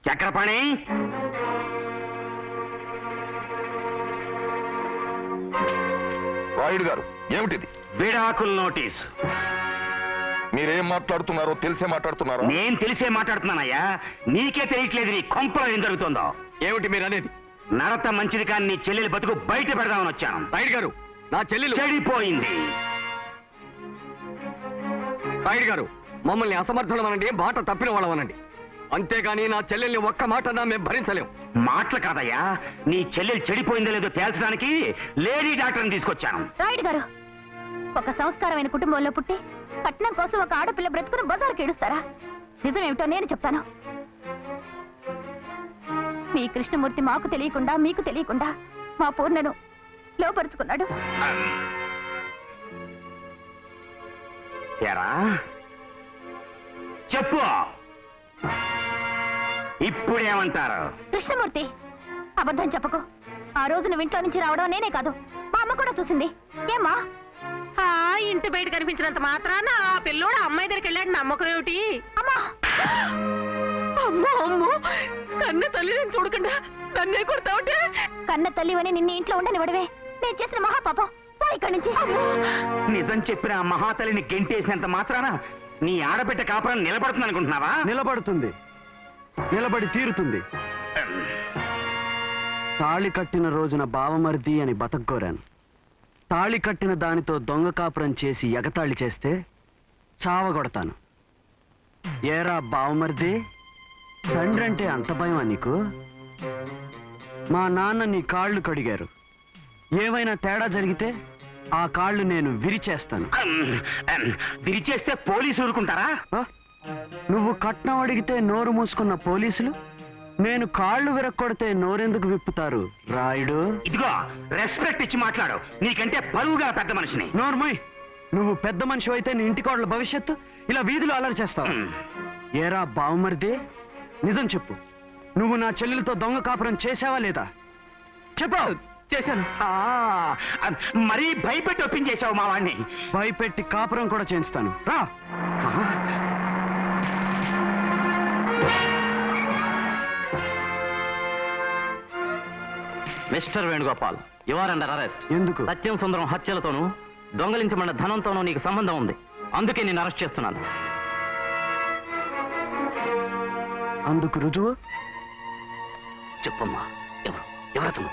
చక్రపాణి, రాయుడు గారు, ఏమిటిది? విడాకుల నోటీసు. మీరేం మాట్లాడుతున్నారో తెలిసే మాట్లాడుతున్నారో? నేను తెలిసే మాట్లాడుతున్నానయ్యా. నీకే తెలియట్లేదు నీ కొంపలో ఏం జరుగుతుందో. ఏమిటి మీరు అనేది? నడత మంచిది కానీ నీ చెల్లెలు బతుకు బయట పెడదామని వచ్చాను. రాయుడు గారు, నా చెల్లెలు చెడిపోయింది. రాయుడు గారు, మమ్మల్ని అసమర్థులమనండి, మాట తప్పిన వాళ్ళమనండి. అంతేగాని నా చెల్లెల్ని ఒక్క మాట మేము భరించలేం. మాటలు కాదయ్యా, నీ చెల్లెలు చెడిపోయిందో లేదో తేల్చడానికి లేడీ డాక్టర్ని తీసుకొచ్చాను. రాయుడు గారు, ఒక సంస్కారమైన కుటుంబంలో పుట్టి కట్నం కోసం ఒక ఆడపిల్ల బ్రతుకుని బజారుకి ఏడుస్తారా? నిజమేమిటో నేను చెప్తాను. మీ కృష్ణమూర్తి మాకు తెలియకుండా మీకు తెలియకుండా మా పూర్ణను లోపరుచుకున్నాడు. ఎరా చెప్పు, ఇప్పుడేమంటారు? కృష్ణమూర్తి, అబద్ధం చెప్పకు. ఆ రోజు నువ్వు ఇంట్లో నుంచి రావడం నేనే కాదు, మా అమ్మ కూడా చూసింది. ఏమ్మా? ఇంటి బయట కనిపించినంత మాత్రాన ఆ పిల్లోడు అమ్మాయి దగ్గరికి వెళ్ళాడు. నమ్మకం ఏమిటి? అమ్మా! అమ్మో అమ్మో, కన్న తల్లి నేను చూడకుండా నన్నే కొడతావుంటే. కన్న తల్లివని నిన్ను ఇంట్లో ఉండనివ్వడమే నేను చేసిన మహాపాపం. పో ఇక్కడి నుంచి. నిజం చెప్పిన ఆ మహాతల్లిని గెంటేసినంత మాత్రాన నీ ఆడబిడ్డ కాపురం నిలబడుతుంది అనుకుంటున్నావా? నిలబడుతుంది, నిలబడి తీరుతుంది. తాళి కట్టిన రోజున బావమరిది అని బతకోరాను. తాళి కట్టిన దానితో దొంగ కాపురం చేసి ఎగతాళి చేస్తే చావగొడతాను. ఏరా బావమరిది, తండ్రి అంటే అంత భయమా నీకు? మా నాన్న నీ కాళ్ళు కడిగారు. ఏమైనా తేడా జరిగితే ఆ కాళ్ళు నేను విరిచేస్తాను. విరిచేస్తే పోలీసు ఊరుకుంటారా? నువ్వు కట్నం అడిగితే నోరు మూసుకున్న పోలీసులు నేను కాళ్ళు విరక్కొడితే నోరెందుకు విప్పుతారు రాయుడు? ఇదిగో, రెస్పెక్ట్ ఇచ్చి మాట్లాడు. నీకంటే పరువుగా పెద్ద మనిషిని. నోర్మయ్, నువ్వు పెద్ద మనిషి అయితే నీ ఇంటి కోడల భవిష్యత్తు ఇలా వీధిలో అలరి చేస్తావు. ఏరా బావమరిది, నిజం చెప్పు, నువ్వు నా చెల్లెలతో దొంగ కాపురం చేసావా లేదా? చెప్పు. చేశాను. మరీ భయపెట్టి ఒప్పించేశావు మా వాడిని. భయపెట్టి కాపురం కూడా చేయిస్తాను. రా. Mr Venugopal, you are under arrest. ఎందుకు? సత్యం సుందరం హత్యలతోనూ దొంగలించమన్న ధనంతోనూ నీకు సంబంధం ఉంది. అందుకే నేను అరెస్ట్ చేస్తున్నాను. అందుకు రుజువు చెప్పమ్మా, ఎవరతను?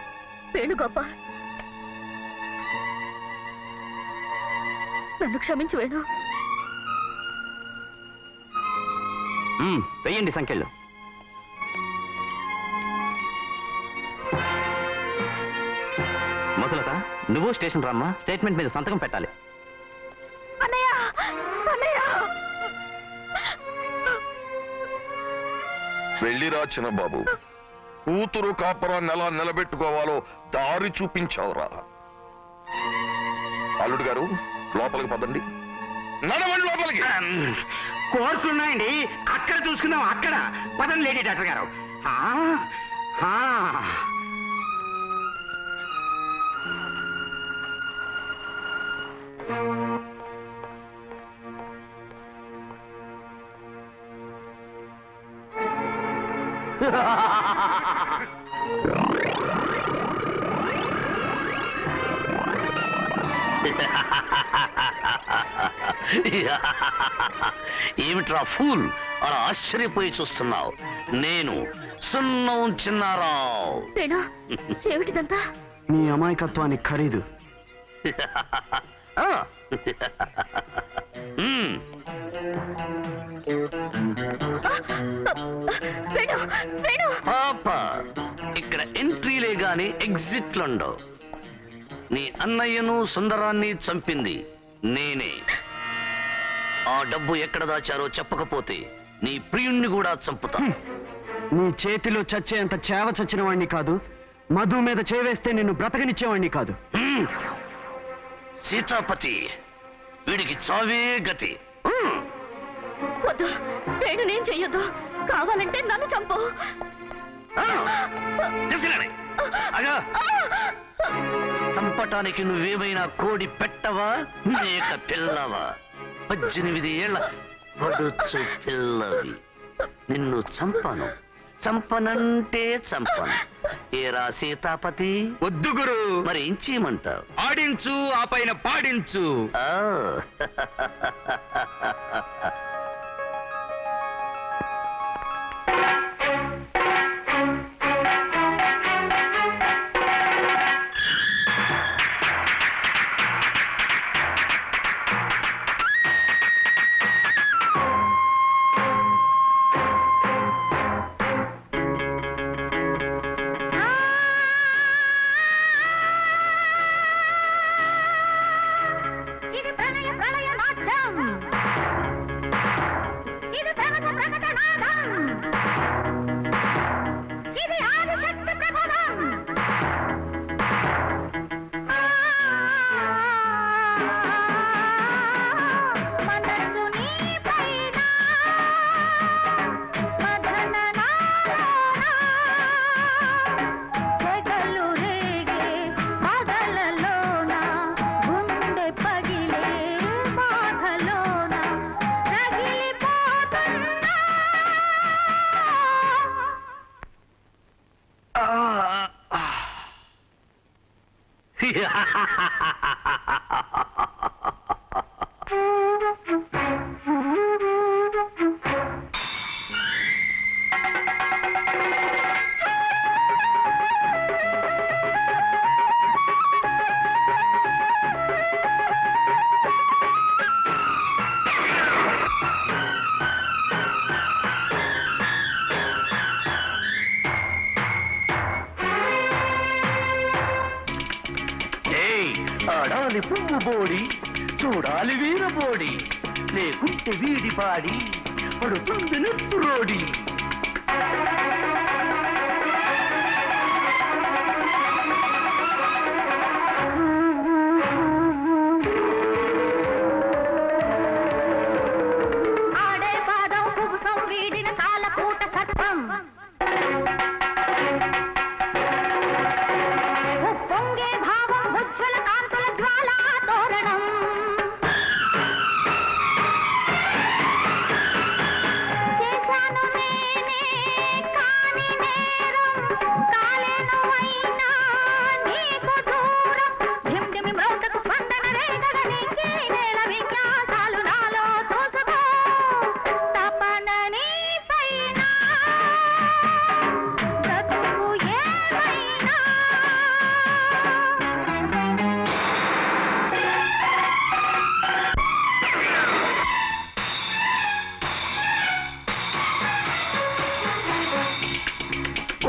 వేణుగోపాల్, నన్ను క్షమించు వేణు. వెయ్యండి సంఖ్యలు. మొదలత నువ్వు స్టేషన్ రామ్మా. స్టేట్మెంట్ మీద సంతకం పెట్టాలి. అన్నయ్య, అన్నయ్య! వెళ్ళిరా చిన్న బాబు, కూతురు కాపురాన్ని ఎలా నిలబెట్టుకోవాలో దారి చూపించావురా. అల్లుడు గారు, లోపలికి పదండి. నడవండి లోపలికి. కోర్టులున్నాయండి, అక్కడ చూసుకుందాం. అక్కడ పదండి లేడీ డాక్టర్ గారు. ఏమిట్రా ఫూల్, అలా ఆశ్చర్యపోయి చూస్తున్నావు? నేను సున్నం చిన్నారావు. ఏమిటిదంతా? నీ అమాయకత్వానికి ఖరీదు. పాప, ఇక్కడ ఎంట్రీలే గాని ఎగ్జిట్లుండవు. నీ అన్నయ్యను సుందరాన్ని చంపింది నేనే. ఆ డబ్బు ఎక్కడ దాచారో చెప్పకపోతే నీ ప్రియుణ్ణి కూడా చంపుతా. నీ చేతిలో చచ్చేంత చేవ చచ్చిన వాణ్ణి కాదు, మధు మీద చేవేస్తే నిన్ను బ్రతకనిచ్చేవాణ్ణి కాదు. సీతాపతి, వీడికి చావే గతి. వద్దు వేణు, నేను చెయ్యొద్దు. కావాలంటే నన్ను చంపు. చంపటానికి నువ్వేమైనా కోడి పెట్టవా, మేక పిల్లవా? 18 ఏళ్ల పడుచు పిల్లవి. నిన్ను చంపాను, చంపనంటే చంపను. ఏరా సీతాపతి, వద్దు గురు. మరి ఏం చేయమంటావు? ఆడించు, ఆ పైన పాడించు. ఆ, ఇది ప్రణయ ప్రళయ నాట్యం, ఇది ప్రగత ప్రకటనాదం, ఇది ఆదిశక్తి ప్రభవం. మనసు నీ పైన మదననాలోన సెగలు రేగే పగలలోన గుండె పగిలే బాధలోన రగిలిపోతున్నా. ఆడాలి పువ్వు బోడి, చూడాలి వీరబోడి, లేకుంటే వీడి పాడి పడుతుంది నెత్తురోడి. ఆడే పాదం కుబుసం వీడిన తాళపూట సత్వం, ఉప్పొంగే భావం ఉజ్వల కాంతుల జ్వాలా తోరణం. చేశాను నేనే కాని నేరం, కాలేను అయినా నీకు దూరం. ధిమ్ధిమి మ్రోతకు స్పందన రేగడ నీకే నేల విన్యాసాలు నాలో చూసుకో. తపన నీ పైన బ్రతుకు ఏమైనా.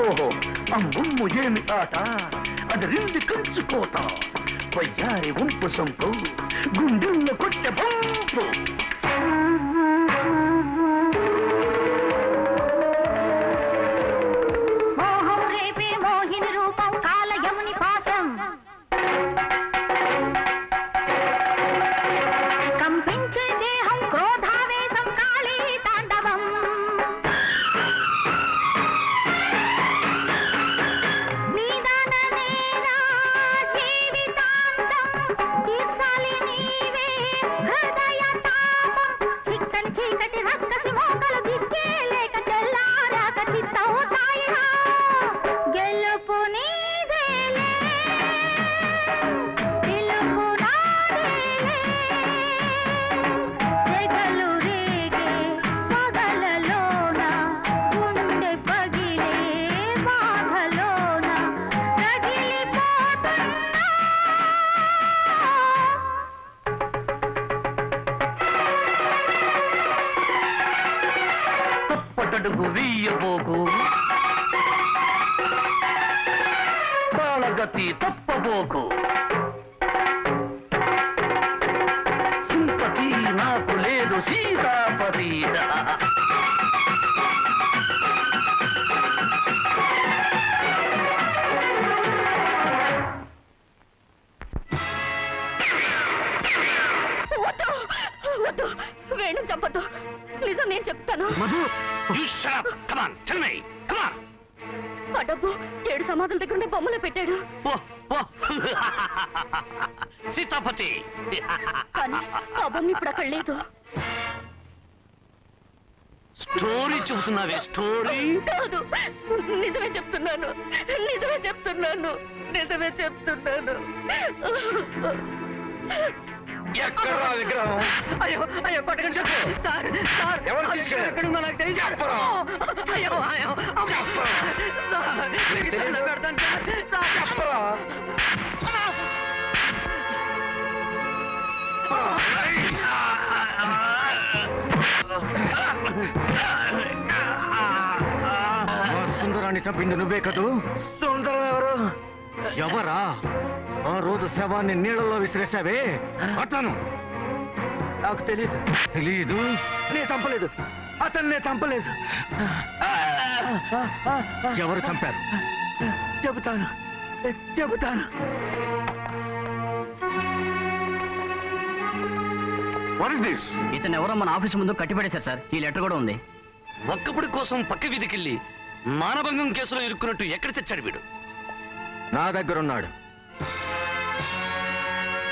ఓహో, అమ్ముమ్ము ఏమి ఆట, అది రింది కంచుకోత, వయ్యారి వంపు సొంపు, గుండెల్లో కొట్టె పంపు. మోహం రేపే మోహిని రూపం కాలయముని పాశం, కంపించే దేహం క్రోధావేశం కాళీ తాండవం. నీదాన నేనా జీవితాంతం తీర్చాలి నీవే హృదయ తాపం. చిక్కని చీకటి రక్కసి మోకలు దిక్కే లేక తెల్లారాక చిత్తవుతాయిరా. గెలుపు నీదేలే, పిలుపు నాదేలే. సెగలు రేగే పగలలోన గుండె పగిలే బాధలోన రగిలిపోతున్నా. తప్పటడుగు వీయబోకు, తాళగతి తప్పబోకు. సింపతి నాకు లేదు సీతాపతి. వద్దు వద్దు, వేణు చంపొద్దు. నిజం నేను చెప్తాను. Madhu, You shut up. Come on, tell me. Come on. ఆ డబ్బు 7 సమాధుల దగ్గర ఉండే బొమ్మలో పెట్టాడు. సీతాపతి. కానీ ఆ బొమ్మ ఇప్పుడు అక్కడ లేదు. స్టోరీ చెబుతున్నావే స్టోరీ కాదు, నిజమే చెప్తున్నాను, నిజమే చెప్తున్నాను, నిజమే చెప్తున్నాను. ఎక్కడ విగ్రహం? అయ్యో అయ్యో కొట్టకండి సార్. సార్ ఎవరు తీసుకెళ్ళారు? ఎక్కడుందో నాకు తెలియదు. చెప్పరా? అయ్యో అయ్యో అమ్మో. సార్, మీకు దండం పెడతాను సార్. చెప్పరా? సుందరాన్ని చంపింది నువ్వే కదూ? సుందరం ఎవరు? ఎవరా? ఆ రోజు శవాన్ని నీళ్ళలో విసిరేశావే అతను. నాకు తెలియదు. తెలీదు? నేను చంపలేదు, అతన్ని నేను చంపలేదు. ఎవరు చంపారు? చెబుతాను చెబుతాను. What is this? ఇతను ఎవరో మన ఆఫీస్ ముందు కట్టిపడేశారు సార్. ఈ లెటర్ కూడా ఉంది. ఒక్కపుడి కోసం పక్క వీధికెళ్ళి మానభంగం కేసులో ఇరుక్కున్నట్టు ఎక్కడ చచ్చాడు వీడు? నా దగ్గరున్నాడు.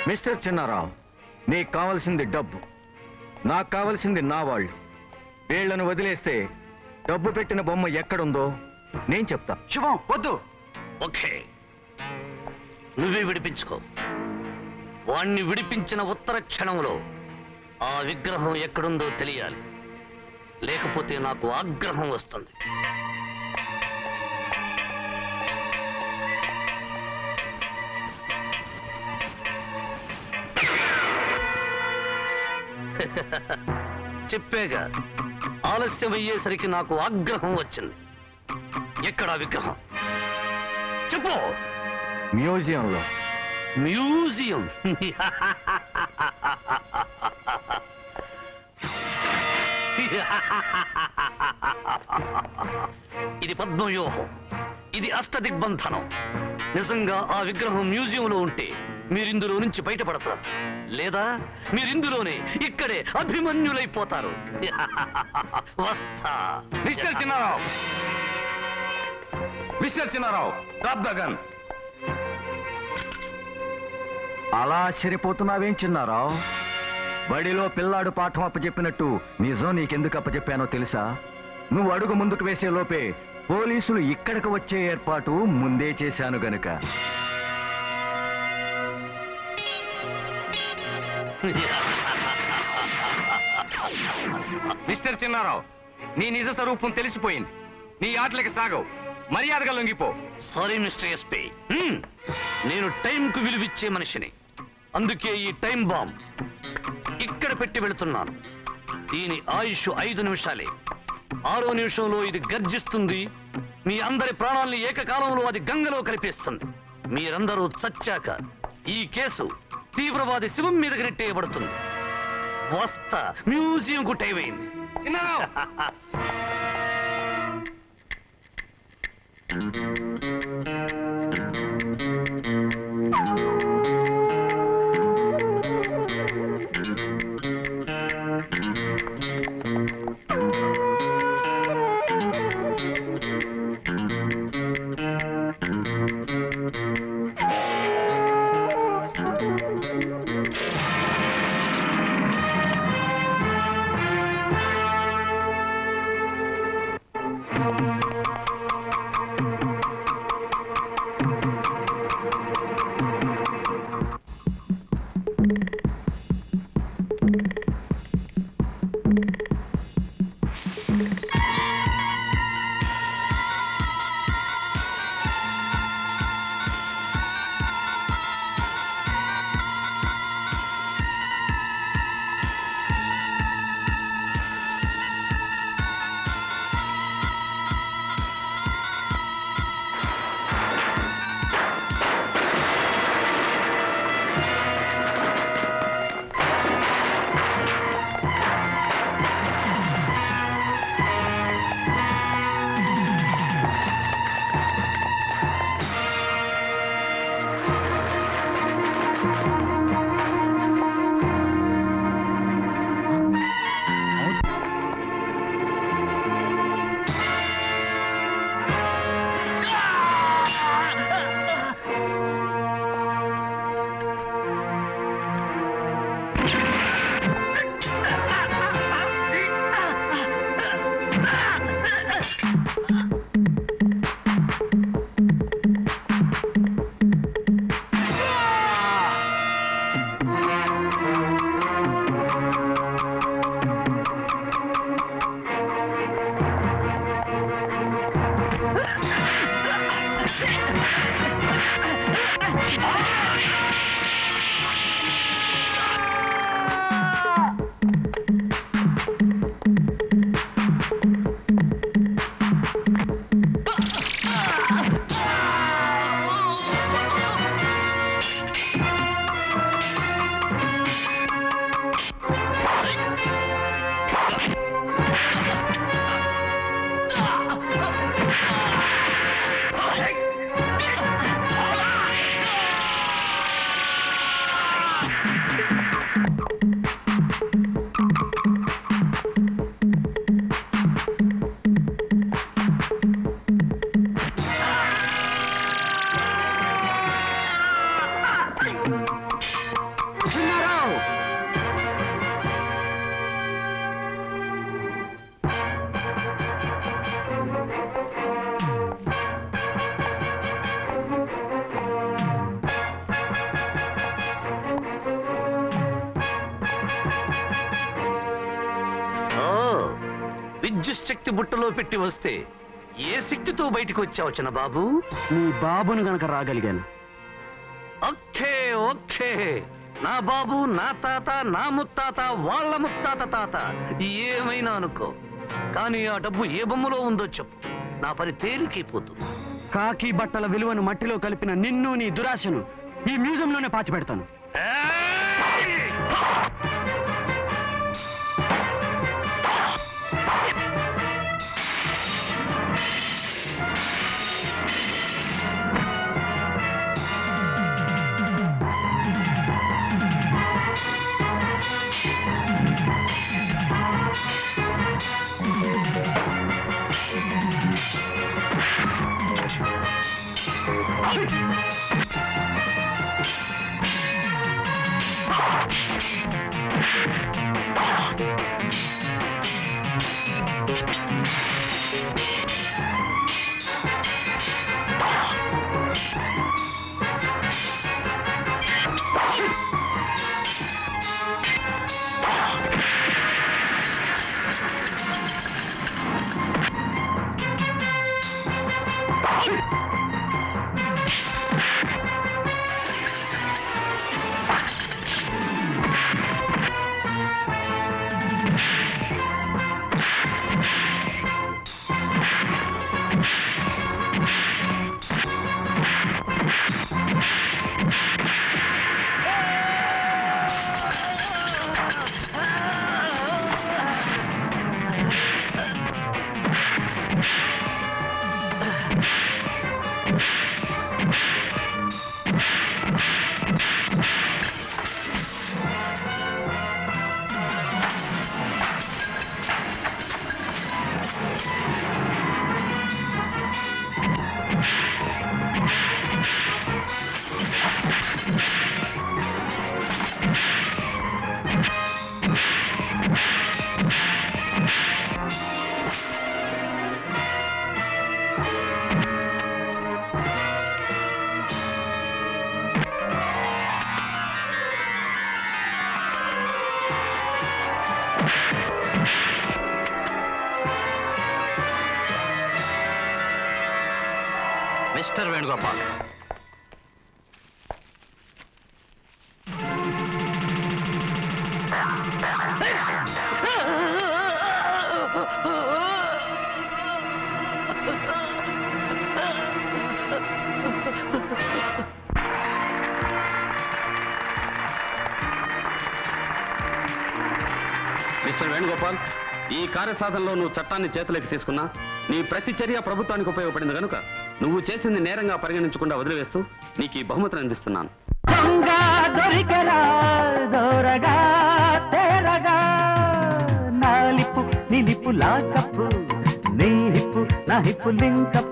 మిస్టర్ చిన్నారావు, నీకు కావలసింది డబ్బు, నాకు కావలసింది నా వాళ్ళు. వీళ్లను వదిలేస్తే డబ్బు పెట్టిన బొమ్మ ఎక్కడుందో నేను చెప్తా. శుభం వద్దు. ఓకే, నువ్వే విడిపించుకో. వాణ్ణి విడిపించిన ఉత్తర క్షణంలో ఆ విగ్రహం ఎక్కడుందో తెలియాలి, లేకపోతే నాకు ఆగ్రహం వస్తుంది. చెప్పేగా, ఆలస్యం అయ్యేసరికి నాకు ఆగ్రహం వచ్చింది. ఎక్కడా విగ్రహం? చెప్పు. మ్యూజియంలో. మ్యూజియం? ఇది పద్మవ్యూహం, ఇది అష్టదిగ్బంధనం. నిజంగా ఆ విగ్రహం మ్యూజియంలో ఉంటే మీరిందులో నుంచి బయటపడతారు, లేదా మీరిందులోనే ఇక్కడే అభిమన్యులైపోతారు. వస్తా. Mister Chinnarao, mister Chinnarao, drop the gun. అలా ఆశ్చర్యపోతున్నావేం చిన్నారావు? బడిలో పిల్లాడు పాఠం అప్పచెప్పినట్టు నిజం నీకెందుకు అప్పచెప్పానో తెలుసా? నువ్వు అడుగు ముందుకు వేసే లోపే పోలీసులు ఇక్కడికి వచ్చే ఏర్పాటు ముందే చేశాను గనుక. మిస్టర్ చిన్నారావు, నీ నిజ స్వరూపం తెలిసిపోయింది. నీ ఆటలకి సాగవు, మర్యాదగా లొంగిపో. సారీ మిస్టర్ ఎస్పీ, నేను టైంకు విలువిచ్చే మనిషిని. అందుకే ఈ టైం బాంబ్ ఇక్కడ పెట్టి వెళుతున్నాను. దీని ఆయుష్ 5 నిమిషాలే. 6వ నిమిషంలో ఇది గర్జిస్తుంది. మీ అందరి ప్రాణాల్ని ఏకకాలంలో అది గంగలో కలిపేస్తుంది. మీరందరూ చచ్చాక ఈ కేసు తీవ్రవాది శివం మీదకి నెట్టేయబడుతుంది. వస్తా. మ్యూజియం కు టైం అయింది. విద్యుత్ శక్తి బుట్టలో పెట్టి వస్తే ఏ శక్తితో బయటికి వచ్చావు చిన్న బాబు? నీ బాబును గనక రాగలిగాను. ఓకే ఓకే, నా బాబు, నా తాత, నా ముత్తాత, వాళ్ళ ముత్తాత తాత ఏమైనా అనుకో, కానీ ఆ డబ్బు ఏ బొమ్మలో ఉందో చెప్పు, నా పని తేలికైపోతుంది. కాకి బట్టల విలువను మట్టిలో కలిపిన నిన్ను, నీ దురాశను ఈ మ్యూజియంలోనే పాతి పెడతాను. మిస్టర్ వేణుగోపాల్, మిస్టర్ వేణుగోపాల్, ఈ కార్యసాధనలో నువ్వు చట్టాన్ని చేతులకి తీసుకున్నా నీ ప్రతి చర్య ప్రభుత్వానికి ఉపయోగపడింది కనుక నువ్వు చేసింది నేరంగా పరిగణించకుండా వదిలివేస్తూ నీకు ఈ బహుమతిని అందిస్తున్నాను. నిలిపు లాకప్పు నీ హిప్పు నా హిప్పు లింకప్